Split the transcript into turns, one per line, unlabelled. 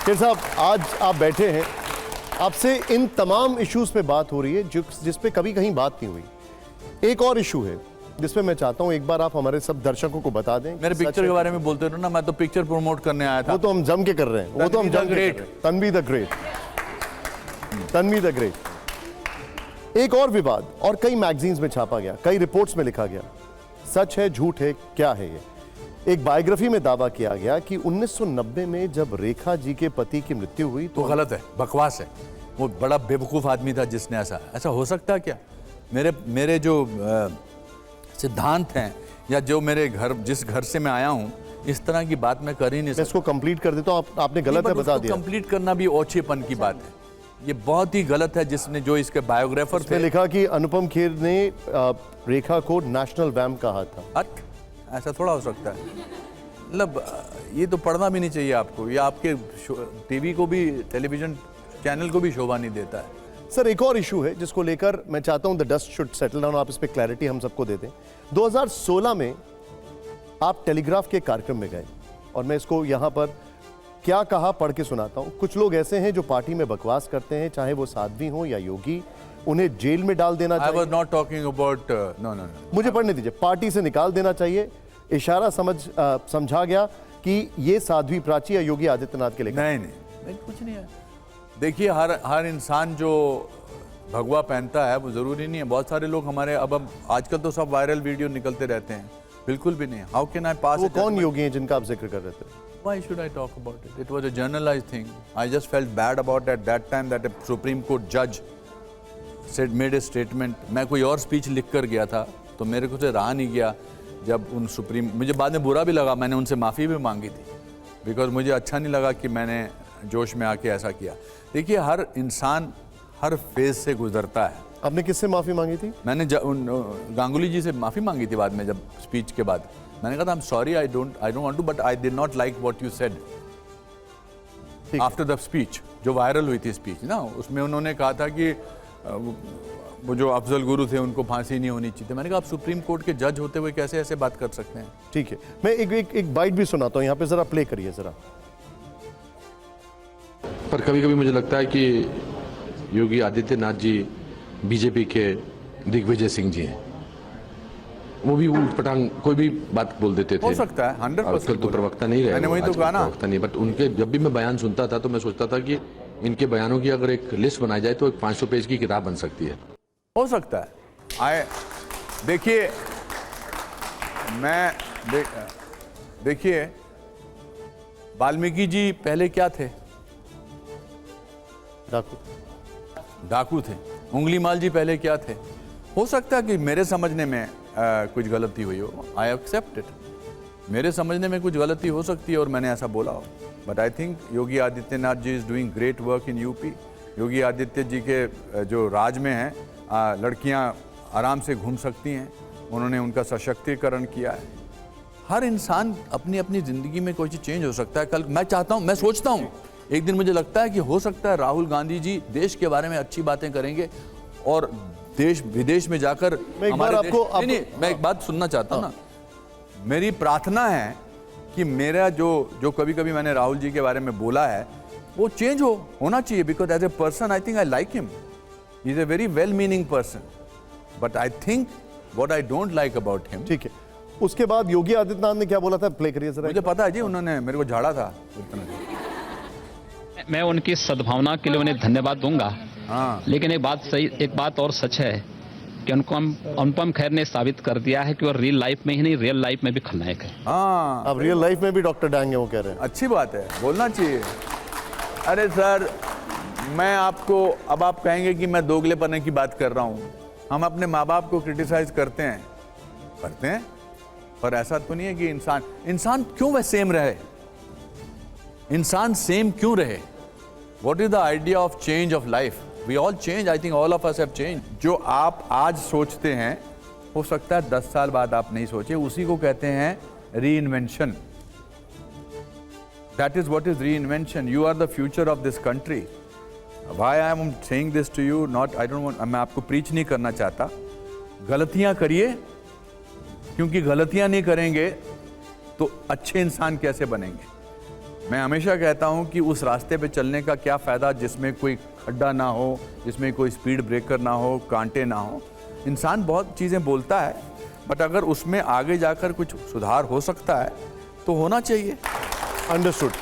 खेर साहब, आज आप बैठे हैं, आपसे इन तमाम इश्यूज पे बात हो रही है जिस पे कभी कहीं बात नहीं हुई। एक और इशू है जिसमें मैं चाहता हूं एक बार आप हमारे सब दर्शकों को बता दें।
मेरे पिक्चर के बारे में बोलते रहो ना, मैं तो पिक्चर प्रमोट करने आया था।
वो तो हम जम के कर रहे हैं, वो तो हम जम के कर रहे हैं। Tanvi the great, Tanvi the great. एक और विवाद और कई मैगजीन्स में छापा गया, कई रिपोर्ट्स में लिखा गया, सच है झूठ है क्या है ये। एक बायोग्राफी में दावा किया गया कि 1990 में जब रेखा जी के पति की मृत्यु हुई तो
गलत है, बकवास है। वो बड़ा बेवकूफ आदमी था जिसने ऐसा हो सकता है क्या? मेरे जो सिद्धांत हैं या जो मेरे घर, जिस घर से मैं आया हूं, इस तरह की बात मैं कर ही नहीं सकता।
इसको कंप्लीट कर देता हूं, आपने गलत है बता दिया।
कंप्लीट करना भी ओछेपन की बात है, ये बहुत ही गलत है। जिसने, जो इसके बायोग्राफर थे,
लिखा कि अनुपम खेर ने रेखा को नेशनल वैम्प कहा था।
ऐसा थोड़ा हो सकता है, मतलब ये तो पढ़ना भी नहीं चाहिए आपको, ये आपके टीवी को भी, टेलीविजन चैनल को भी शोभा नहीं देता है।
सर, एक और इशू है जिसको लेकर मैं चाहता हूं the dust should settle down, आप इस पे क्लैरिटी हम सबको दे दें। 2016 में आप टेलीग्राफ के कार्यक्रम में गए और मैं इसको यहां पर क्या कहा पढ़ के सुनाता हूं। कुछ लोग ऐसे हैं जो पार्टी में बकवास करते हैं, चाहे वो साध्वी हो या योगी, उन्हें जेल में डाल देना चाहिए।
I was not talking about, no.
मुझे पढ़ने दीजिए। पार्टी से निकाल देना चाहिए, इशारा समझा गया कि ये साध्वी प्राची या योगी आदित्यनाथ के लिए।
नहीं, कुछ नहीं है। देखिए, हर इंसान जो भगवा पहनता है वो जरूरी नहीं है। बहुत सारे लोग हमारे, अब आजकल तो सब वायरल वीडियो निकलते रहते हैं, बिल्कुल भी नहीं। हाउ कैन आई पास?
वो कौन योगी हैं जिनका आप जिक्र कर रहे थे?
Why should I talk about it? It was a generalized thing. I just felt bad about at that time that a Supreme Court judge made a statement. मैं कोई और स्पीच लिख कर गया था तो मेरे को से रहा नहीं गया जब उन सुप्रीम, मुझे बाद में बुरा भी लगा, मैंने उनसे माफ़ी भी मांगी थी, बिकॉज मुझे अच्छा नहीं लगा कि मैंने जोश में आके ऐसा किया। देखिए, हर इंसान हर फेज से गुजरता है।
आपने किससे माफ़ी मांगी थी?
मैंने गांगुली जी से माफ़ी मांगी थी बाद में, जब स्पीच के बाद मैंने कहा था I am sorry, I don't want to, but I did not like what you said after the speech. जो वायरल हुई थी स्पीच ना, उसमें उन्होंने कहा था कि वो जो अफजल गुरु थे उनको फांसी नहीं होनी चाहिए। मैंने कहा आप सुप्रीम कोर्ट के जज होते हुए कैसे ऐसे बात कर सकते हैं?
ठीक है, मैं एक बाइट भी सुनाता हूँ, यहाँ पे जरा प्ले करिए जरा।
पर कभी कभी मुझे लगता है कि योगी आदित्यनाथ जी बीजेपी के दिग्विजय सिंह जी हैं। वो भी ऊट पटांग कोई भी बात बोल देते थे।
हो सकता है, 100%।
आजकल तो प्रवक्ता नहीं रहे,
मैंने वही तो कहा ना,
प्रवक्ता नहीं। बट उनके जब भी मैं बयान सुनता था तो मैं सोचता था कि इनके बयानों की अगर एक लिस्ट बनाई जाए तो एक 500 पेज की किताब बन सकती है।
हो सकता है। देखिए, देखिए वाल्मीकि जी पहले क्या थे? डाकू थे। उंगली माल जी पहले क्या थे? हो सकता है कि मेरे समझने में कुछ गलती हुई हो, आई एक्सेप्ट इट। मेरे समझने में कुछ गलती हो सकती है और मैंने ऐसा बोला हो, but I think Yogi Adityanath ji is doing great work in UP. Yogi Aditya ji के जो राज में हैं, लड़कियां आराम से घूम सकती हैं, उन्होंने उनका सशक्तिकरण किया है। हर इंसान अपनी अपनी ज़िंदगी में कोई चीज़ चेंज हो सकता है। कल मैं चाहता हूँ, मैं सोचता हूँ, एक दिन मुझे लगता है कि हो सकता है राहुल गांधी जी देश के बारे में अच्छी बातें करेंगे और देश विदेश में जाकर मैं एक बात सुनना चाहता हूँ ना। मेरी प्रार्थना है कि मेरा जो कभी कभी मैंने राहुल जी के बारे में बोला है वो चेंज होना चाहिए, because as a person I think I like him. He is a very well meaning person, but I think what I don't like about him.
ठीक है, उसके बाद योगी आदित्यनाथ ने क्या बोला था, प्ले करिए जरा।
मुझे पता है जी, उन्होंने मेरे को झाड़ा था।
मैं उनकी सद्भावना के लिए उन्हें धन्यवाद दूंगा।
हाँ।
लेकिन एक बात और सच है कि अनुपम खेर ने साबित कर दिया है कि वो रियल लाइफ में ही नहीं, रियल लाइफ में भी खलनायक है।
हाँ,
अब रियल लाइफ में भी डॉक्टर डांग है, वो कह रहे हैं।
अच्छी बात है, बोलना चाहिए। अरे सर, मैं आपको, अब आप कहेंगे कि मैं दोगलेपने की बात कर रहा हूँ। हम अपने माँ बाप को क्रिटिसाइज करते हैं, पर ऐसा तो नहीं है कि इंसान क्यों वह सेम रहे? इंसान सेम क्यों रहे? What is the idea of change of life? We all change. I think all of us have changed. जो आप आज सोचते हैं, हो सकता है 10 साल बाद आप नहीं सोचे। उसी को कहते हैं reinvention. That is what is reinvention. You are the future of this country. Why I am saying this to you? Not, I don't want. मैं आपको preach नहीं करना चाहता। गलतियां करिए, क्योंकि गलतियां नहीं करेंगे तो अच्छे इंसान कैसे बनेंगे? मैं हमेशा कहता हूं कि उस रास्ते पे चलने का क्या फ़ायदा जिसमें कोई खड्डा ना हो, जिसमें कोई स्पीड ब्रेकर ना हो, कांटे ना हो। इंसान बहुत चीज़ें बोलता है, बट अगर उसमें आगे जाकर कुछ सुधार हो सकता है तो होना चाहिए।
अंडरस्टूड।